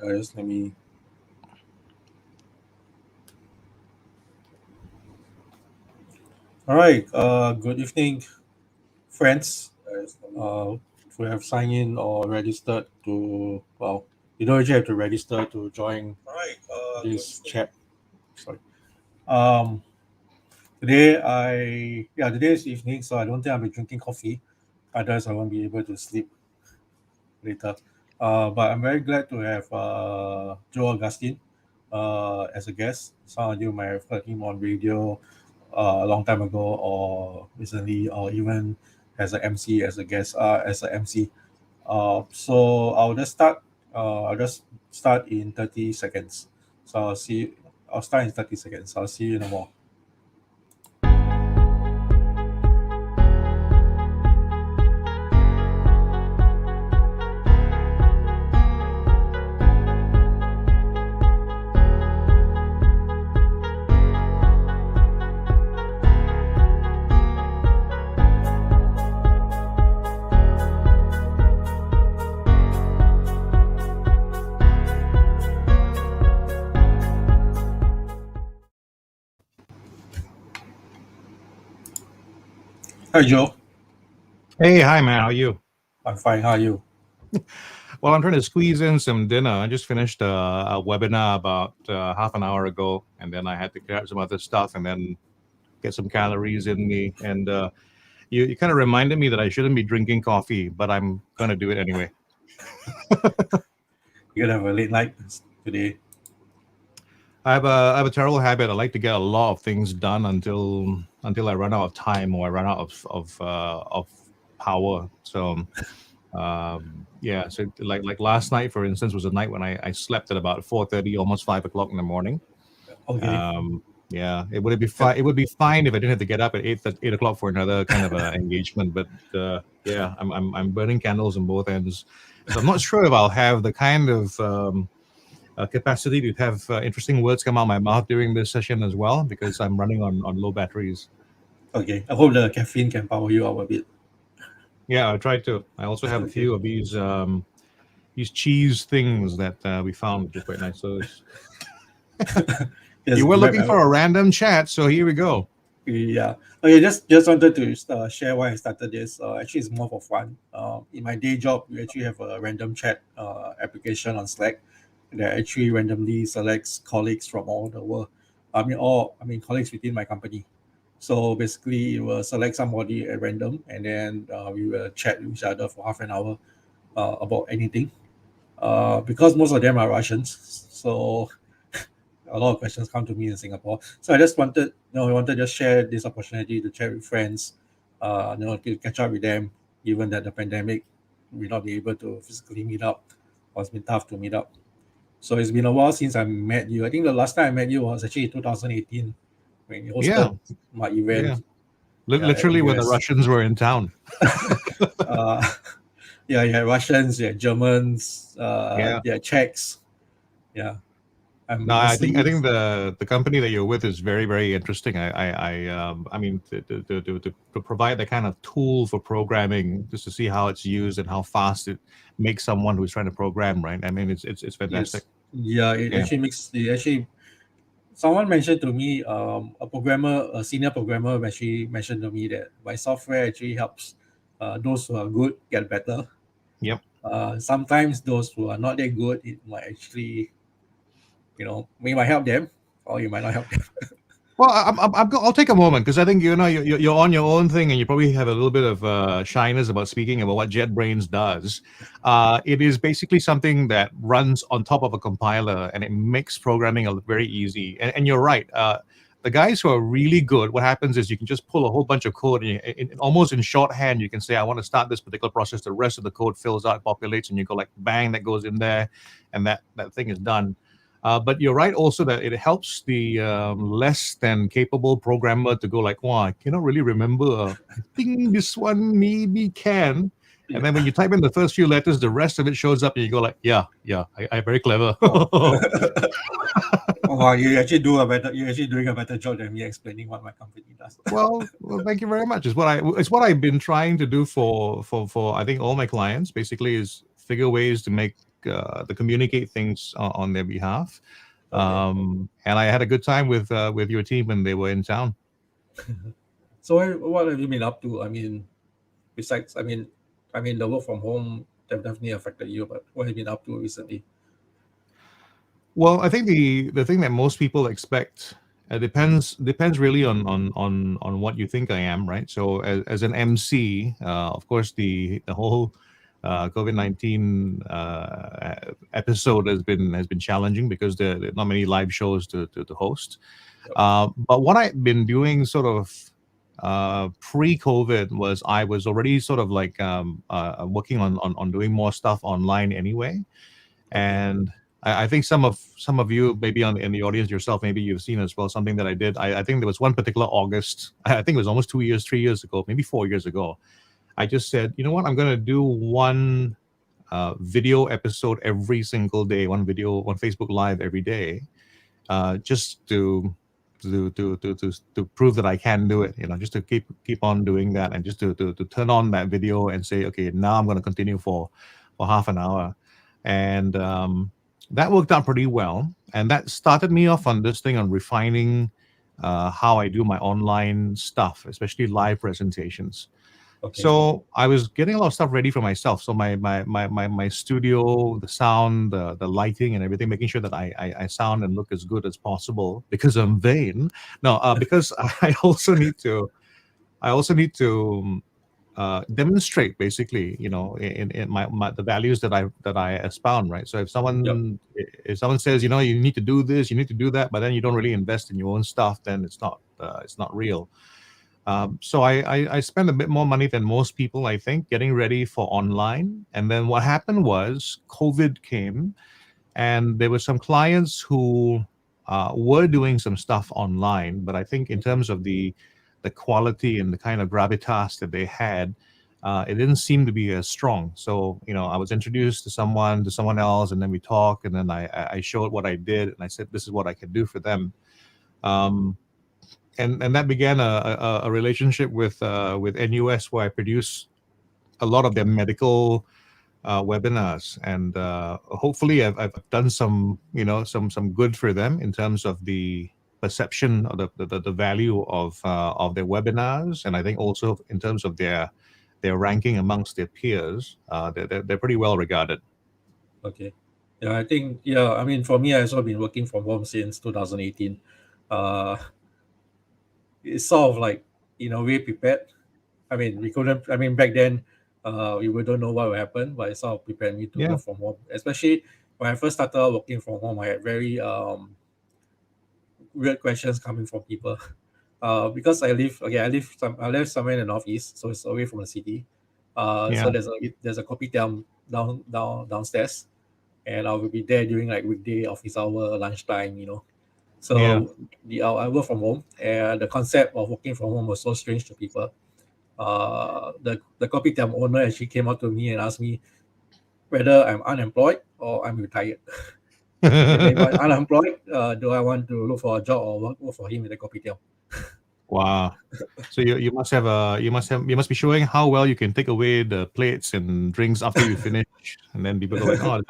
Just let me. All right. Good evening, friends. Who have signed in or registered to. Well, you don't actually have to register to join this chat. Sorry. Um, today is evening, so I don't think I'll be drinking coffee. Otherwise, I won't be able to sleep later. But I'm very glad to have Joe Augustin as a guest. Some of you might have heard him on radio a long time ago, or recently, or even as a MC, as a guest, as a MC. So I'll just start in 30 seconds. So I'll start in 30 seconds. I'll see you in a while. Hi, Joe. Hey, hi man, how are you? I'm fine. How are you? Well, I'm trying to squeeze in some dinner. I just finished a webinar about half an hour ago, and then I had to grab some other stuff and then get some calories in me. And you kind of reminded me that I shouldn't be drinking coffee, but I'm going to do it anyway. You're gonna have a late night today. I have a terrible habit. I like to get a lot of things done until I run out of time or I run out of power. So yeah, so like last night, for instance, was a night when I slept at about 4:30, almost 5 o'clock in the morning. Okay. Yeah, it would be fine. It would be fine if I didn't have to get up at 8 o'clock for another kind of engagement. But yeah, I'm burning candles on both ends. So I'm not sure if I'll have the kind of capacity to have interesting words come out of my mouth during this session as well, because I'm running on low batteries. Okay. I hope the caffeine can power you up a bit. Yeah, I tried to. I also have a Okay. few of these cheese things that we found, which is quite nice. So Yes, you were grab looking for a random chat, so here we go. Yeah. Okay. Just wanted to share why I started this. Actually, it's more for fun. In my day job, we actually have a random chat application on Slack that actually randomly selects colleagues from all the world. I mean colleagues within my company. So basically, it will select somebody at random, and then we will chat with each other for half an hour about anything. Because most of them are Russians, so a lot of questions come to me in Singapore. So I wanted to just share this opportunity to chat with friends, to catch up with them, given that the pandemic, we not be able to physically meet up, or it's been tough to meet up. So it's been a while since I met you. I think the last time I met you was actually 2018 when you Yeah, hosted my yeah. event, at Literally when the US. Russians were in town. uh, yeah, you had Russians, you had Germans, Yeah. you had Czechs. Yeah, No, I'm I think mostly. the company that you're with is very very interesting. I mean to provide the kind of tool for programming just to see how it's used and how fast it makes someone who's trying to program, right? I mean it's fantastic. Yes. Yeah, it Yeah. actually makes it actually someone mentioned to me, a senior programmer actually mentioned to me that my software actually helps those who are good get better. Yep. Sometimes those who are not that good, it might actually, we might help them, or you might not help them. Well, I'll take a moment because I think you're on your own thing and you probably have a little bit of shyness about speaking about what JetBrains does. It is basically something that runs on top of a compiler and it makes programming very easy. And you're right. The guys who are really good, what happens is you can just pull a whole bunch of code and almost in shorthand, you can say, I want to start this particular process. The rest of the code fills out, populates, and you go like, bang, that goes in there, and that thing is done. But you're right also that it helps the less than capable programmer to go like, wow, I cannot really remember. I think this one maybe can. And then when you type in the first few letters, the rest of it shows up and you go like, yeah, I'm very clever. Oh. Oh, you're actually doing a better job than me explaining what my company does. well, thank you very much. It's what I've been trying to do for I think all my clients basically is figure ways to make to communicate things on their behalf. Okay. And I had a good time with your team when they were in town. So what have you been up to? I mean, besides, I mean, the work from home definitely affected you, but what have you been up to recently? Well, I think the thing that most people expect depends really on what you think I am, right? So as an MC, of course the whole COVID-19 episode has been challenging because there are not many live shows to host. Yep. But what I've been doing sort of pre-COVID was I was already sort of like working on doing more stuff online anyway, Okay. and I think some of you maybe in the audience yourself, maybe you've seen as well something that I did. I think there was one particular August. I think it was almost 2 years, 3 years ago, maybe 4 years ago. I just said, you know what, I'm going to do one video episode every single day, one video, one Facebook Live every day, just to prove that I can do it. Just to keep on doing that, and just to turn on that video and say, okay, now I'm going to continue for half an hour, and that worked out pretty well. And that started me off on this thing on refining how I do my online stuff, especially live presentations. Okay. So I was getting a lot of stuff ready for myself. So my studio, the sound, the lighting, and everything, making sure that I sound and look as good as possible because I'm vain. No, because I also need to demonstrate basically, in my the values that I expound, right? So if Yep. someone says, you need to do this, you need to do that, but then you don't really invest in your own stuff, then it's not real. So I spent a bit more money than most people, I think, getting ready for online. And then what happened was COVID came, and there were some clients who were doing some stuff online, but I think in Okay. terms of the quality and the kind of gravitas that they had, it didn't seem to be as strong. So I was introduced to someone else, and then we talked, and then I showed what I did, and I said this is what I could do for them. Um, and that began a relationship with NUS, where I produce a lot of their medical webinars, and hopefully I've done some good for them in terms of the perception of the value of their webinars, and I think also in terms of their ranking amongst their peers. They're pretty well regarded. Okay. Yeah, I think, yeah, I mean, for me, I also been working from home since 2018. Uh, it's sort of like, in a way, prepared. I mean, we couldn't, I mean, back then, we don't know what will happen, but it sort of prepared me to Yeah. work from home. Especially when I first started working from home, I had very weird questions coming from people. Because I live somewhere in the northeast, so it's away from the city. So Yeah. there's a kopitiam downstairs, and I will be there during like weekday office hour, lunchtime. Yeah. So I work from home, and the concept of working from home was so strange to people. The kopitiam owner actually came up to me and asked me whether I'm unemployed or I'm retired. And if I'm unemployed, do I want to look for a job or work for him in the kopitiam? Wow. So you must be showing how well you can take away the plates and drinks after you finish, and then people go like, "Oh,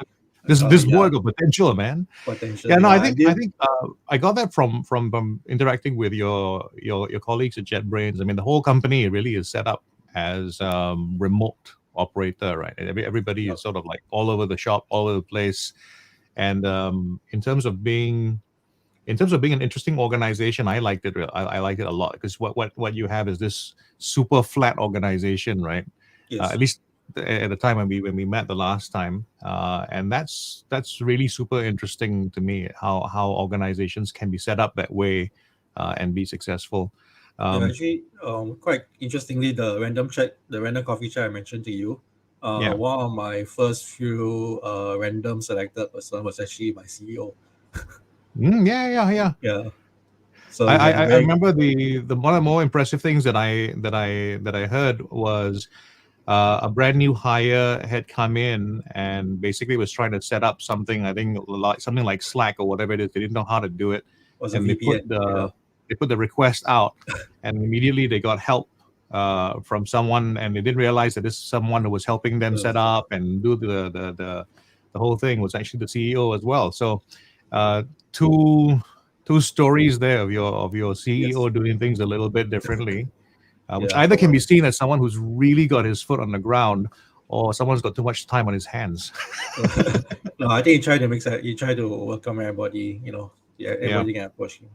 this boy Yeah, got potential, man." potential. Yeah, no, Yeah, I I think I did. think I got that from interacting with your colleagues at JetBrains. I mean, the whole company really is set up as remote operator, right? And everybody Yeah, is sort of like all over the shop, all over the place. And in terms of being an interesting organization, I liked it. I liked it a lot because what you have is this super flat organization, right? At yes. least at the time when we met the last time, and that's really super interesting to me, how organizations can be set up that way and be successful. Yeah, Um, actually, quite interestingly, the random coffee chat I mentioned to you, yeah. one of my first few random selected person was actually my CEO. Yeah, yeah, yeah. Yeah, so I, it's I like a I very remember the one of the more impressive things that I heard was a brand new hire had come in and basically was trying to set up something. I think like something like Slack or whatever it is. They didn't know how to do it, was a and they put VPN. Yeah, the they put the request out, and immediately they got help from someone, and they didn't realize that this is someone who was helping them set the, up and do the the whole thing was actually the CEO as well. So, uh, two two stories there of your CEO Yes. doing things a little bit differently, which Yeah. either can be For seen as someone who's really got his foot on the ground, or someone's got too much time on his hands. no, I think he tried to make that. He tried to welcome everybody. Yeah, Yeah. everybody can approach him.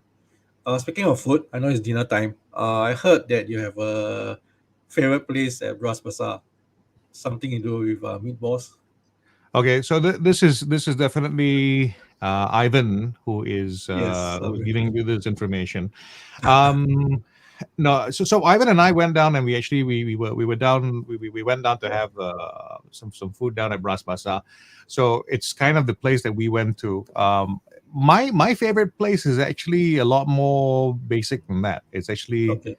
Speaking of food, I know it's dinner time. I heard that you have a favorite place at Bras Basah. Something to do with meatballs. Okay, so this is definitely Ivan Yes. who's giving you this information. Um, no, so Ivan and I went down, and we were down we went down to have some food down at Bras Basah. So it's kind of the place that we went to. My favorite place is actually a lot more basic than that. It's actually Okay.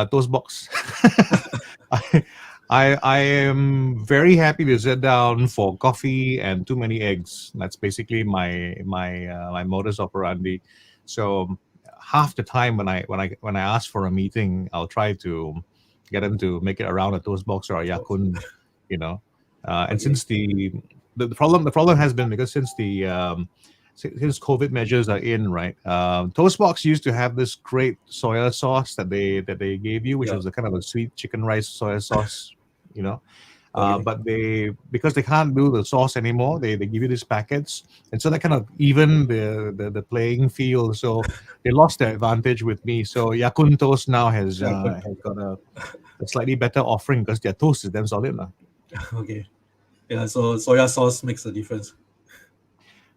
toast box. I, I am very happy to sit down for coffee and too many eggs. That's basically my modus operandi. So half the time when I ask for a meeting, I'll try to get them to make it around a toast box or a So, yakun, you know. And okay. since the problem has been because since COVID measures are in, right? Toastbox used to have this great soya sauce that they gave you, which Yeah. was a kind of a sweet chicken rice soya sauce, you know. Okay. But because they can't do the sauce anymore, they give you these packets, and so that kind of even the playing field. So they lost their advantage with me. So Yakun Toast now has Yeah. Good. has got a slightly better offering because their toast is damn solid now. Okay. Yeah. So soya sauce makes a difference.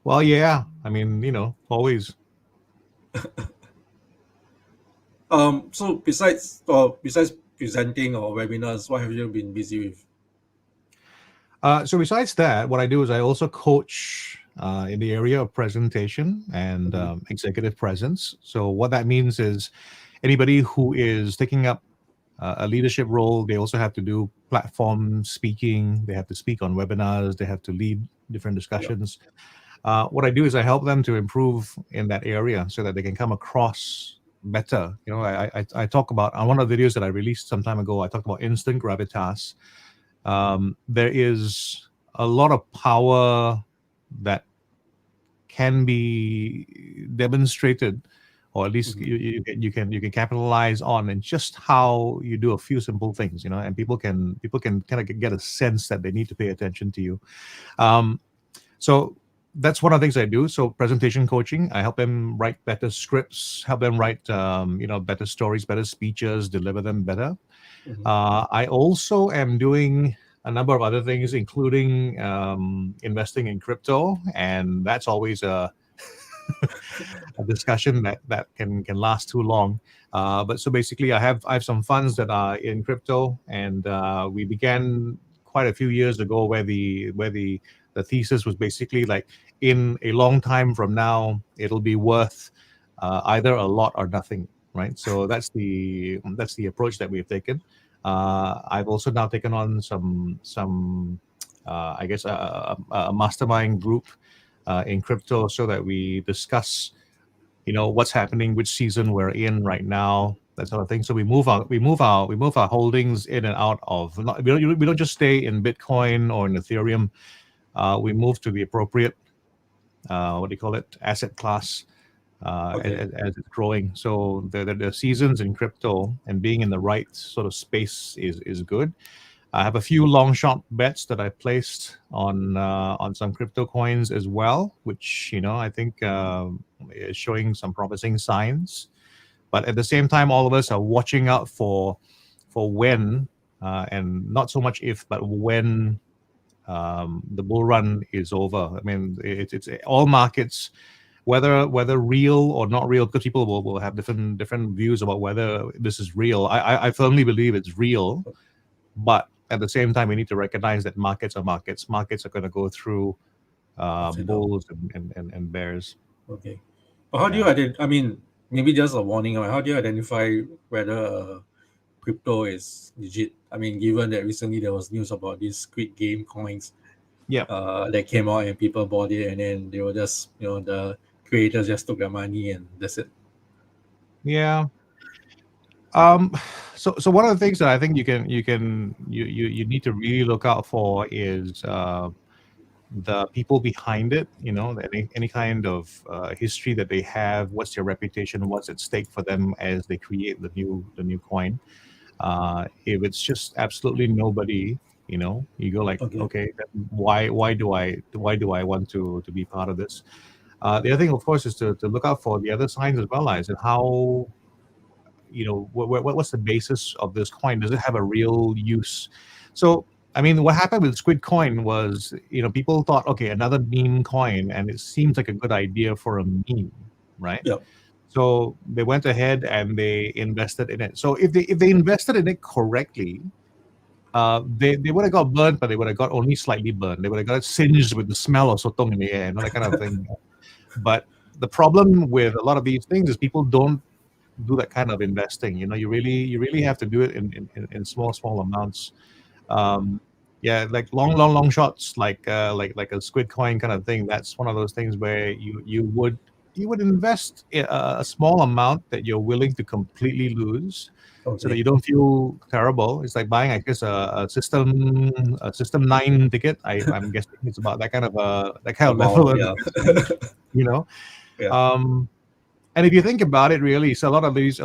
Well, yeah, I mean, always. So besides presenting or webinars, what have you been busy with? So besides that, what I do is I also coach in the area of presentation and Mm-hmm. executive presence. So what that means is anybody who is taking up a leadership role, they also have to do platform speaking. They have to speak on webinars. They have to lead different Yeah. discussions. What I do is I help them to improve in that area so that they can come across better. I talk about on one of the videos that I released some time ago. I talked about instant gravitas. There is a lot of power that can be demonstrated, or at least Mm-hmm. you can capitalize on, and just how you do a few simple things, and people can kind of get a sense that they need to pay attention to you. Um, so that's one of the things I do. So presentation coaching, I help them write better scripts, help them write better stories, better speeches, deliver them better. Mm-hmm. I also am doing a number of other things, including investing in crypto, and that's always a discussion that can last too long. But so basically, I have some funds that are in crypto, and we began quite a few years ago, where the thesis was basically like, in a long time from now, it'll be worth either a lot or nothing, right? So that's the approach that we've taken. I've also now taken on some I guess a mastermind group in crypto, so that we discuss what's happening, which season we're in right now, that sort of thing. So we move our holdings in and out of, not, we don't just stay in Bitcoin or in Ethereum. We move to the appropriate, what do you call it, asset class, Okay. as it's growing. So the seasons in crypto and being in the right sort of space is good. I have a few long shot bets that I placed on some crypto coins as well, which I think is showing some promising signs. But at the same time, all of us are watching out for when, and not so much if, but when the bull run is over. I mean, it's all markets, whether real or not real, because people will have different views about whether this is real. I firmly believe it's real, but at the same time, we need to recognize that markets are markets. Markets are going to go through Ups and down. bulls and bears. Okay. But how do you Yeah. I mean, maybe just a warning. How do you identify whether crypto is legit? I mean, given that recently there was news about these Squid Game coins Yeah. that came out and people bought it, and then they were just, the creators just took their money and that's it. Yeah. Um, so one of the things that I think you need to really look out for is the people behind it, any kind of history that they have, what's their reputation, what's at stake for them as they create the new coin. If it's just absolutely nobody, you go like, Okay. okay, then why do I want to be part of this? The other thing, of course, is to look out for the other signs as well, as in how, what's the basis of this coin? Does it have a real use? So, I mean, what happened with Squid Coin was, people thought, okay, another meme coin, and it seems like a good idea for a meme, right? Yep. So they went ahead and they invested in it. So if they invested in it correctly, they would have got burnt, but they would have got only slightly burnt. They would have got singed with the smell of sotong in the air, that kind of thing. But the problem with a lot of these things is people don't do that kind of investing. You really have to do it in small amounts. Um, yeah, like long shots, like a squid coin kind of thing. That's one of those things where you would invest a small amount that you're willing to completely lose, so that Okay. you don't feel terrible. It's like buying, I guess, a system 9 ticket. I'm guessing it's about that kind of level Amount. of Yeah. investment. You know, Yeah. um, and if you think about it, really, so a lot of these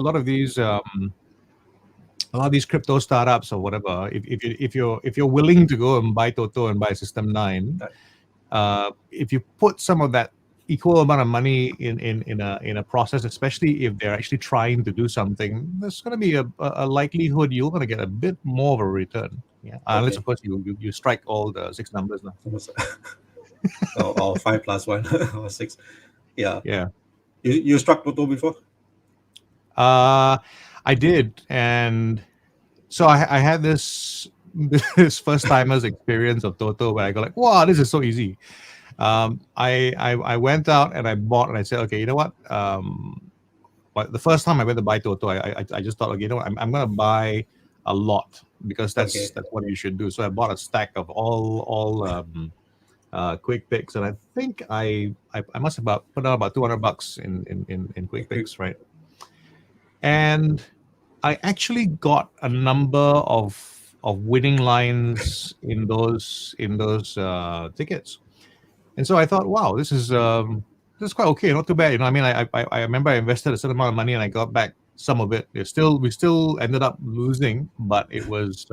crypto startups or whatever, if you're willing to go and buy Toto and buy System 9, That- if you put some of that equal amount of money in a process, especially if they're actually trying to do something, there's going to be a likelihood you're going to get a bit more of a return. Yeah, unless Okay. of course you strike all the six numbers now. Almost. Or five plus one or six. Yeah. Yeah. You struck Toto before? Uh, I did, and so I had this this first timers experience of Toto where I go like, wow, this is so easy. I went out and I bought, and I said, okay, you know what? But the first time I went to buy Toto, I just thought, okay, you know what? I'm gonna buy a lot, because that's Okay. that's what you should do. So I bought a stack of all quick picks, and I think I must have put out about $200 in quick Okay. picks, right? And I actually got a number of winning lines in those tickets, and so I thought, wow, this is quite okay, not too bad. I mean, I remember I invested a certain amount of money and I got back some of it. We still ended up losing, but it was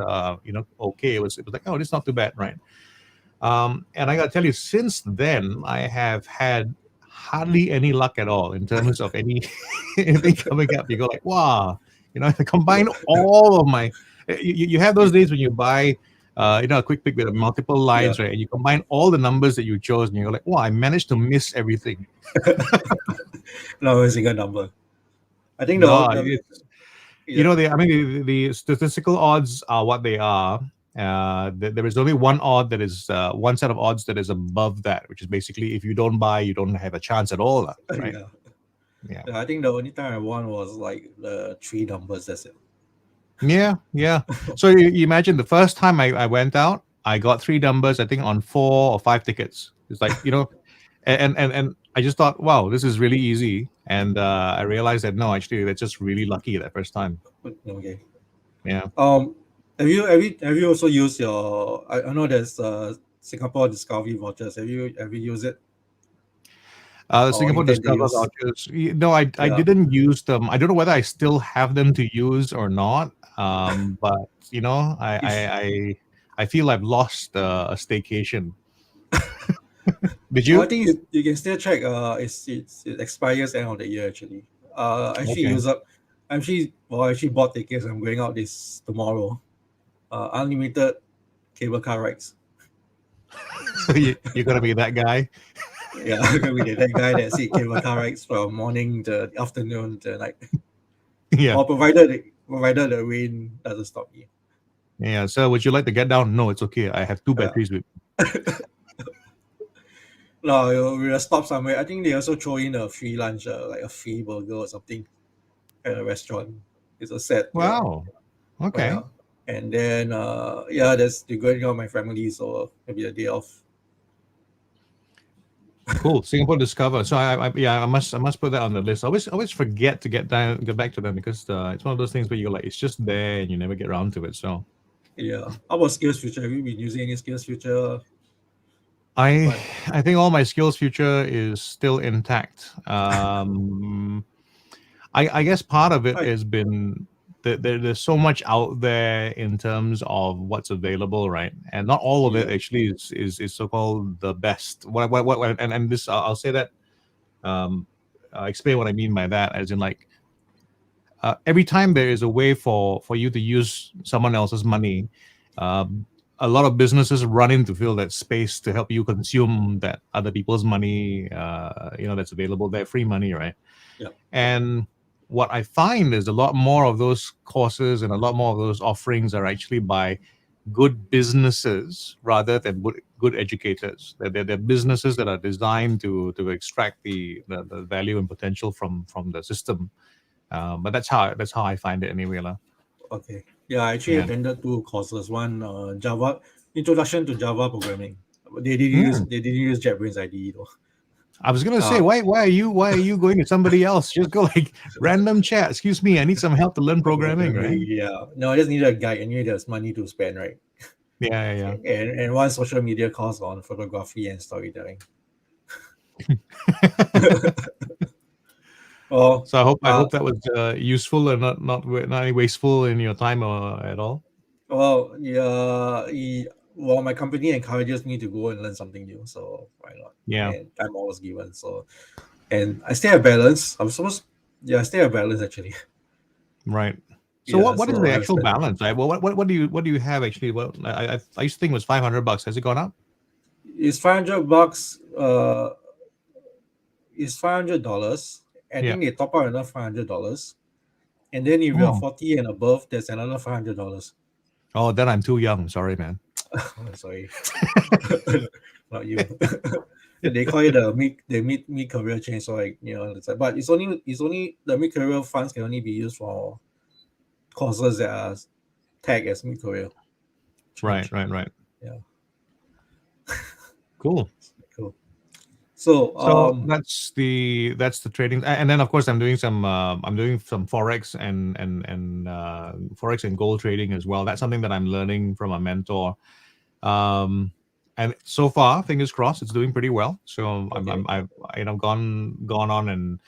okay. It was like, oh, this is not too bad, right? And I gotta tell you, since then I have had hardly any luck at all in terms of anything coming up. You go like, wow, I combine all of my. You have those days when you buy, a quick pick with multiple Yeah. lines, right? And you combine all the numbers that you chose, and you're like, wow, I managed to miss everything. No, a single number. I think No, the it's yeah. I mean, the statistical odds are what they are. There is only one odd that is one set of odds that is above that, which is basically if you don't buy, you don't have a chance at all, right? Yeah. Yeah, Yeah, I think the only time I won was like the three numbers. That's it. yeah, yeah. So you imagine the first time I went out, I got three numbers, I think, on 4 or 5 tickets. It's like, and I just thought, wow, this is really easy. And I realized that no, actually, that's just really lucky that first time. Okay. Yeah. Um, have you also used your? I know there's Singapore Discovery vouchers. Have you used it, The or Singapore intend to Discover use? vouchers. No, I Yeah. didn't use them. I don't know whether I still have them to use or not. But I You I sh- I, I feel I've lost a staycation. Did well, I you? think you can still check. It expires end of the year actually. Actually Okay. use up. I actually bought tickets. I'm going out this tomorrow. Unlimited cable car rides. You're gonna be that guy. Yeah, I'm gonna be that guy that see cable car rides from morning to afternoon to night. Yeah. Or provided the rain doesn't stop me. Yeah. So would you like to get down? No, it's okay. I have two Yeah. batteries with. No, we'll stop somewhere. I think they also throw in a free lunch, like a free burger or something at a restaurant. It's a set, yeah. Wow. Oh, yeah. Okay. And then yeah, there's the going out with my family, so maybe a day off. Cool. Singapore Discover. So yeah, I must put that on the list. I always forget to get back to them, because it's one of those things where you're like, it's just there and you never get around to it. So Yeah. How about Skills Future? Have you been using any Skills Future? I But I think all my skills future is still intact. I guess part of it right, has been that there's so much out there in terms of what's available, right? And not all of it yeah, actually is so called the best. And this I'll say that I'll explain what I mean by that, as in like every time there is a way for you to use someone else's money, um, a lot of businesses run in to fill that space to help you consume that other people's money, that's available there, free money, right? yeah. And what I find is a lot more of those courses and a lot more of those offerings are actually by good businesses rather than good educators. They're businesses that are designed to extract the value and potential from the system. But that's how I find it anyway, lah. Okay. Yeah, I actually Yeah. attended two courses. One Java Introduction to Java Programming. Hmm. They didn't use JetBrains IDE though. I was gonna say, Uh, why are you going to somebody else? Just go like random chat. Excuse me, I need some help to learn programming, right? yeah. No, I just needed a guide. I knew there's money to spend, right? Yeah, yeah, And one social media course on photography and storytelling. yeah. Well, So I hope uh, that was useful and not any wasteful in your time or at all. yeah. Well, my company encourages me to go and learn something new, so why not? Yeah, And time always given. So, and I stay a balance. Yeah, I stay a balance actually. right. So what Yeah, what is so the I actual spent. balance? Right? Well, what do you have actually? Well, I used to think it was $500. Has it gone up? It's $500. It's $500. I Yeah. think they top up another $500, and then if you're Oh, 40 and above, there's another $500. oh, then I'm too young. Sorry, man. Oh, sorry, not you. They call it the mid career change. So like it's like, but it's only the mid career funds can only be used for courses that are tagged as mid career Right, change. right, right. Yeah, Cool. cool. So So that's the trading, and then of course I'm doing some forex and forex and gold trading as well. That's something that I'm learning from a mentor. Um, and so far, fingers crossed, it's doing pretty well. So okay, I've gone on, and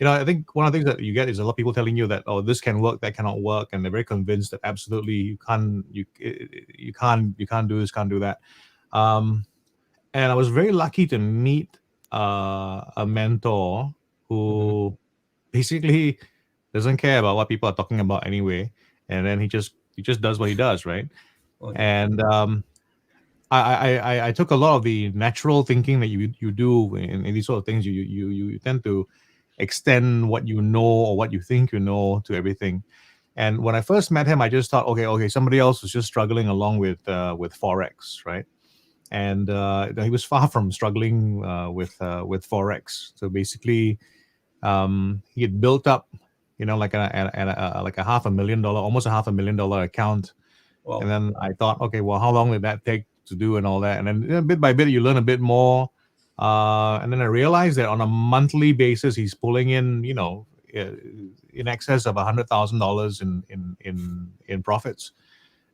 I think one of the things that you get is a lot of people telling you that, oh, this can work, that cannot work, and they're very convinced that absolutely you can't do this, can't do that. Um, and I was very lucky to meet a mentor hmm, who basically doesn't care about what people are talking about anyway, and then he just does what he does, right? okay, And I took a lot of the natural thinking that you do in these sort of things. You tend to extend what you know or what you think you know to everything. And when I first met him, I just thought, okay, somebody else was just struggling along with forex, right? And he was far from struggling with forex. So basically, he had built up, like a $500,000, almost $500,000 account. And wow, then I thought, okay, well, how long did that take to do and all that? And then bit by bit, you learn a bit more. And then I realized that on a monthly basis, he's pulling in, in excess of $100,000 in profits.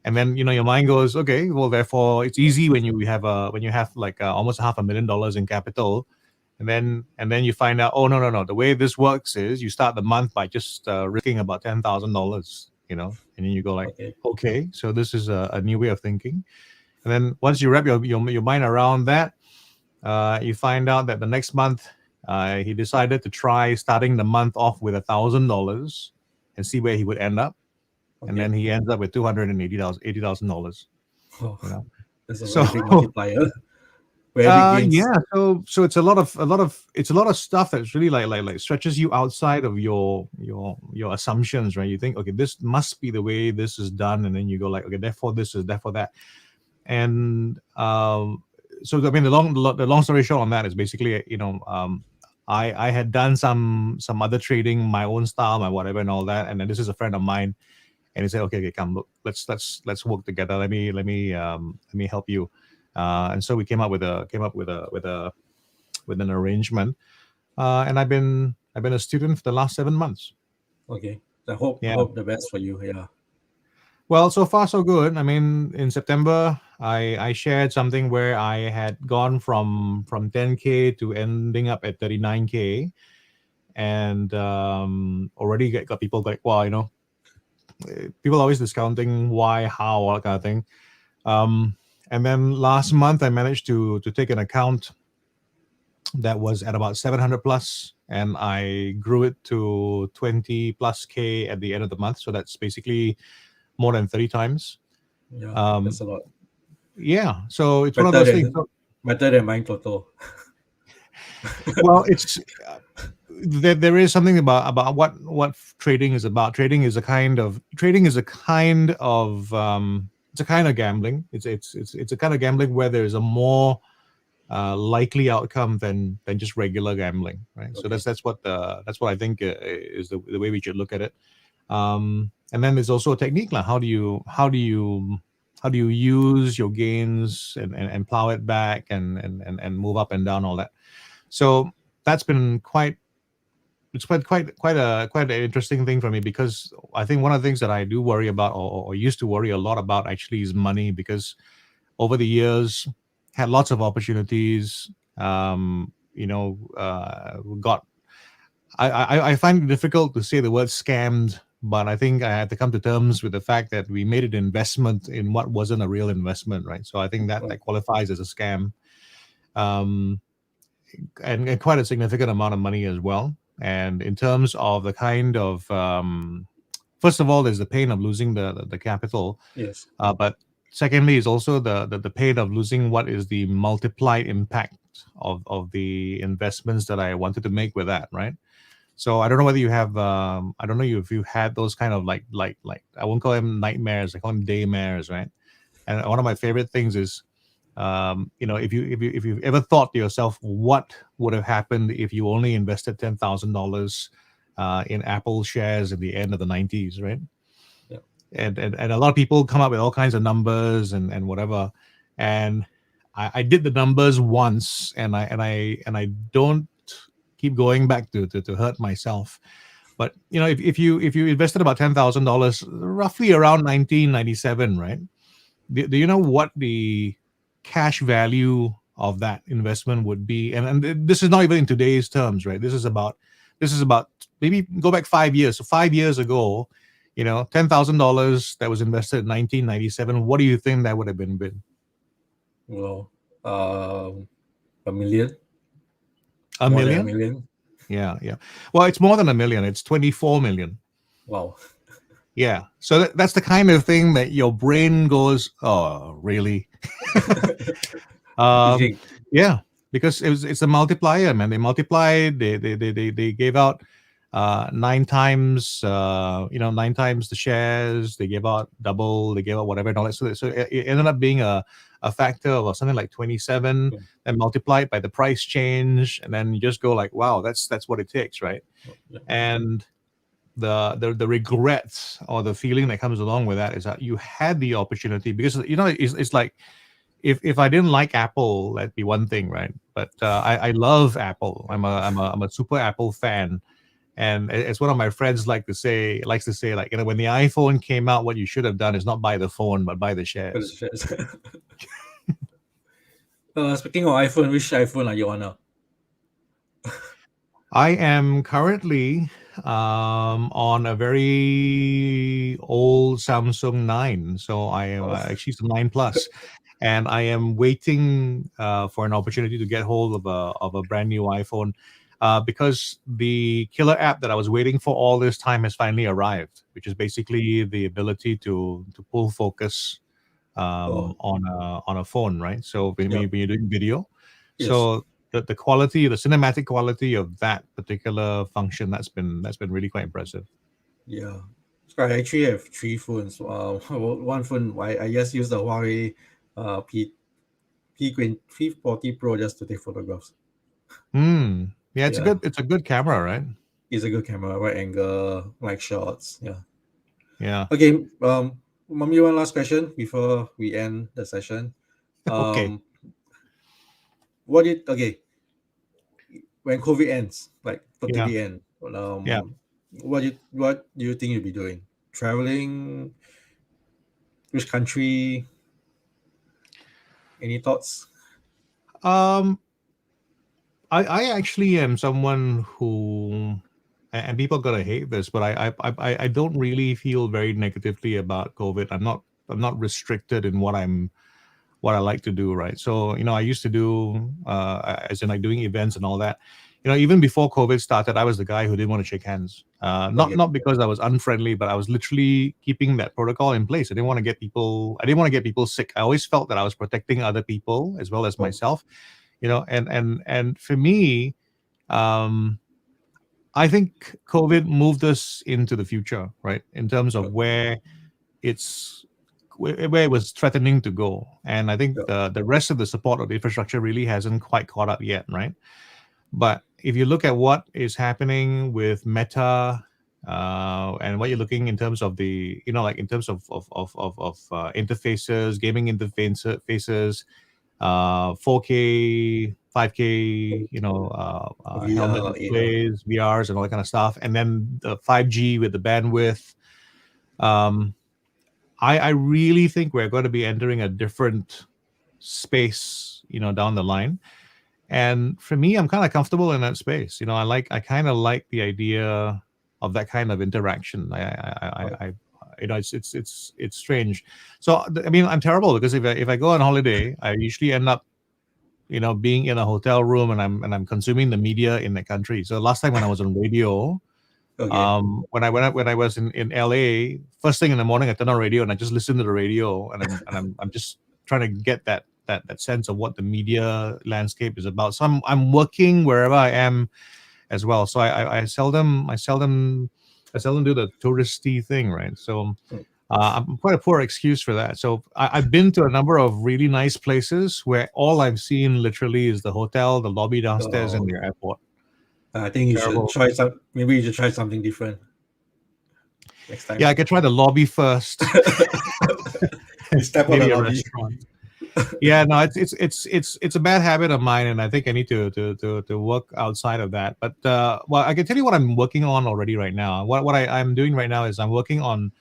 And then your mind goes, okay, well, therefore it's easy when you have like almost $500,000 in capital, and then you find out, oh, no, no, no, the way this works is you start the month by just risking about $10,000, and then you go like, okay, okay, so this is a new way of thinking. And then once you wrap your mind around that, you find out that the next month he decided to try starting the month off with $1,000 and see where he would end up, and okay. then he ends up with $280,000. Oh, You know, that's a so very big multiplier. Very big gains. yeah, so it's a lot of stuff that's really like stretches you outside of your assumptions, right? You think, okay, this must be the way this is done, and then you go like, okay, therefore that. And so I mean, the long story short on that is basically, I had done some other trading, my own style, my whatever, and all that. And then this is a friend of mine, and he said, okay, come, look, let's work together. Let me help you. And so we came up with an arrangement. And I've been a student for the last 7 months. Okay. I Yeah. hope the best for you. Yeah. Well, so far so good. I mean, in September, I shared something where I had gone from 10K to ending up at 39K, and already got people like, well, people always discounting why, how, all that kind of thing. Um, and then last month I managed to take an account that was at about 700 plus, and I grew it to 20 plus K at the end of the month. So that's basically more than 30 times. Yeah, Um, that's a lot. yeah, so it's one of Better those things. than better than buying Toto. Well, it's there is something about what trading is about. Trading is a kind of it's a kind of gambling. It's a kind of gambling where there is a more likely outcome than just regular gambling, right? So Okay. that's what I think is the way we should look at it. And then there's also a technique, like how do you use your gains and plow it back and move up and down all that. So that's been quite an interesting thing for me, because I think one of the things that I do worry about, or used to worry a lot about, actually is money, because over the years had lots of opportunities. Got I find it difficult to say the word scammed, but I think I had to come to terms with the fact that we made an investment in what wasn't a real investment, right? So I think that Right. qualifies as a scam. Um, and quite a significant amount of money as well. And in terms of the kind of first of all, there's the pain of losing the capital, Yes. but secondly is also the pain of losing what is the multiplied impact of the investments that I wanted to make with that, right? So I don't know whether you have I don't know if you had those kind of like I won't call them nightmares, I call them daymares, right? And one of my favorite things is if you've ever thought to yourself what would have happened if you only invested $10,000 in Apple shares in the end of the 90s, right? Yeah. And a lot of people come up with all kinds of numbers and whatever, and I did the numbers once, and I don't keep going back to hurt myself. But if you invested about $10,000 roughly around 1997, right? Do you know what the cash value of that investment would be? And this is not even in today's terms, right? This is about maybe go back 5 years. So 5 years ago, $10,000 that was invested in 1997. What do you think that would have been? Well, a million, A more than a million? million. Yeah, yeah. Well, it's more than a million. It's 24 million. Wow. Yeah. So that's the kind of thing that your brain goes, oh, really? Um, Thinking. yeah, because it's a multiplier, man. They multiplied. They gave out nine times. Nine times the shares. They gave out double. They gave out whatever and all that. So it ended up being a factor of something like 27, and multiplied by the price change, and then you just go like, wow, that's what it takes, right? Yeah. And the regrets or the feeling that comes along with that is that you had the opportunity, because it's like, if I didn't like Apple, that'd be one thing, right? But I love Apple. I'm a super Apple fan, and as one of my friends likes to say, like, when the iPhone came out, what you should have done is not buy the phone, but buy the But shares. it's shares. Speaking of iPhone, which iPhone are you on now? I am currently on a very old Samsung 9, so I am Oh, actually it's a 9 Plus, and I am waiting for an opportunity to get hold of a brand new iPhone, because the killer app that I was waiting for all this time has finally arrived, which is basically the ability to pull focus oh, on a phone, right? So yep. when you're doing video, Yes. so the quality, the cinematic quality of that particular function, that's been really quite impressive. Yeah. So I actually have three phones. One phone I just use the Huawei P40 Pro just to take photographs. Hmm. Yeah, it's a Yeah. good camera, right? It's a good camera, wide angle, like shots. Yeah. Yeah. Okay. Mommy, one last question before we end the session. Okay. Um, okay, when COVID ends, like Yeah. totally end, Yeah. what do you think you'll be doing? Traveling? Which country? Any thoughts? Um, I actually am someone who, and people gonna hate this, but I don't really feel very negatively about COVID. I'm not restricted in what I like to do, right? So, I used to do, as in like doing events and all that. Even before COVID started, I was the guy who didn't want to shake hands. Not Okay. not because I was unfriendly, but I was literally keeping that protocol in place. I didn't want to get people. I didn't want to get people sick. I always felt that I was protecting other people as well as Oh, myself. And for me, um, I think COVID moved us into the future, right? In terms of oh, it's where it was threatening to go. And I think yeah. the rest of the support of the infrastructure really hasn't quite caught up yet, right? But if you look at what is happening with Meta, and what you're looking in terms of like in terms of interfaces, gaming interfaces, 4K, 5K, helmet Yeah. displays, VRs, and all that kind of stuff, and then the 5G with the bandwidth. Um, I really think we're going to be entering a different space, down the line. And for me, I'm kind of comfortable in that space. I kind of like the idea of that kind of interaction. Oh, It's strange. So I mean, I'm terrible because if I go on holiday, I usually end up being in a hotel room, and I'm consuming the media in the country. So last time when I was on radio, okay. when I was in LA, first thing in the morning I turn on radio and I just listen to the radio, and I'm just trying to get that sense of what the media landscape is about. So I'm working wherever I am as well. So I seldom do the touristy thing, right? So Mm. I'm quite a poor excuse for that. So I've been to a number of really nice places where all I've seen literally is the hotel, the lobby downstairs, and Oh, the airport. I think you should Terrible. try some. Maybe you should try something different next Yeah, time. I could try the lobby first, You step on the maybe a lobby. restaurant. Yeah, no, it's a bad habit of mine, and I think I need to work outside of that. But well, I can tell you what I'm working on already right now. What I'm doing right now is I'm working on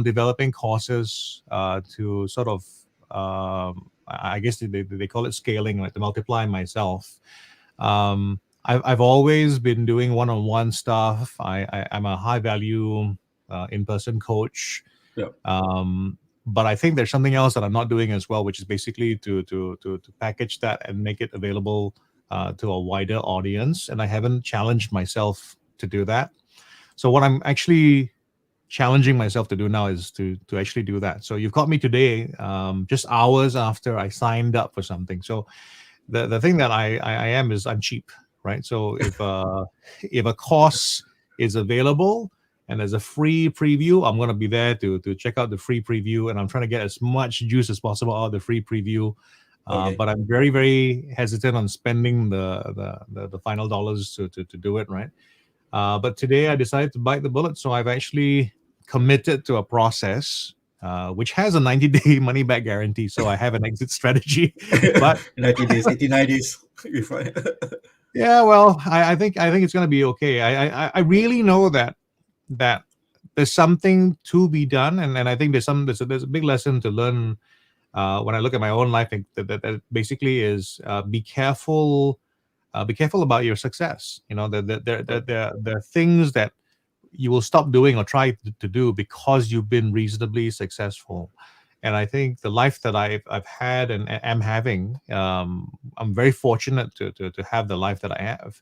developing courses to sort of I guess they call it scaling, like to multiply myself. I've always been doing one-on-one stuff. I'm a high value in-person coach, Yeah. but I think there's something else that I'm not doing as well, which is basically to package that and make it available to a wider audience. And I haven't challenged myself to do that. So what I'm actually challenging myself to do now is to actually do that. So you've caught me today, just hours after I signed up for something. So the thing that I am is I'm cheap, right? So if a course is available and there's a free preview, I'm gonna be there to check out the free preview, and I'm trying to get as much juice as possible out of the free preview. Okay. But I'm very very hesitant on spending the final dollars to do it, right. But today I decided to bite the bullet, so I've actually committed to a process which has a 90-day money back guarantee. So I have an exit strategy, but 90 days, 89 days. You're fine. yeah, well, I think it's gonna be okay. I really know that there's something to be done, and I think there's a big lesson to learn when I look at my own life. That basically is be careful about your success. There are things that you will stop doing or try to do because you've been reasonably successful. And I think the life that I've had and am having, I'm very fortunate to have the life that I have.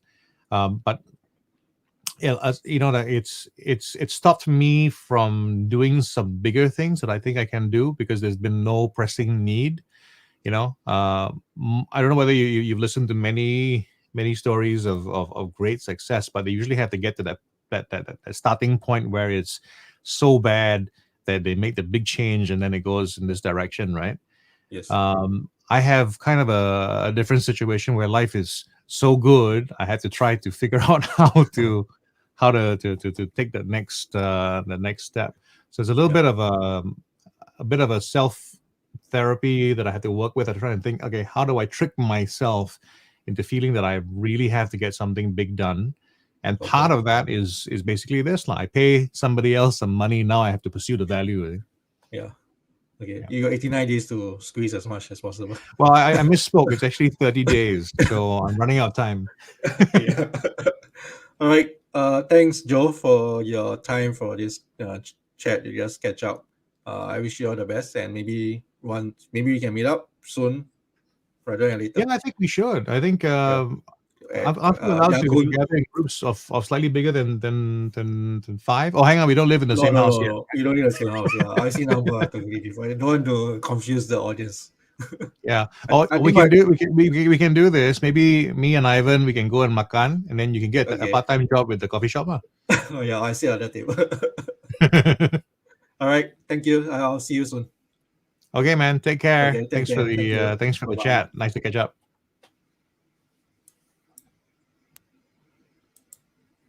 But that it's stopped me from doing some bigger things that I think I can do because there's been no pressing need. I don't know whether you've listened to many stories of great success, but they usually have to get to that starting point where it's so bad that they make the big change and then it goes in this direction, right. Yes. I have kind of a different situation where life is so good I had to try to figure out how to take the next step. So it's a little Yeah. bit of a self therapy that I had to work with. I try to think, okay, how do I trick myself into feeling that I really have to get something big done? And Okay. part of that is basically this. Like I pay somebody else some money, now I have to pursue the value. Yeah. Okay, Yeah. you got 89 days to squeeze as much as possible. Well, I misspoke. It's actually 30 days, so I'm running out of time. Yeah. All right. Thanks, Joe, for your time for this chat. To just catch up. I wish you all the best, and maybe we can meet up soon, rather than Yeah, later. I think we should. I think Yeah. At I'm still allowed to Yangon. gather in groups of slightly bigger than five. Oh, hang on, we don't live in the No, same no, house no, yet. no. You don't need the same house. Yeah, I see number totally different. I don't want to confuse the audience. Yeah. I, Oh, I we think can my do we can do this. Maybe me and Ivan we can go and makan, and then you can get a okay. part-time job with the coffee shop. Huh? Oh yeah, I see other table. All right. Thank you. I'll see you soon. Okay, man. Take care. Okay. Take care. Thank you. Thanks for Bye the bye. chat. Nice to catch up.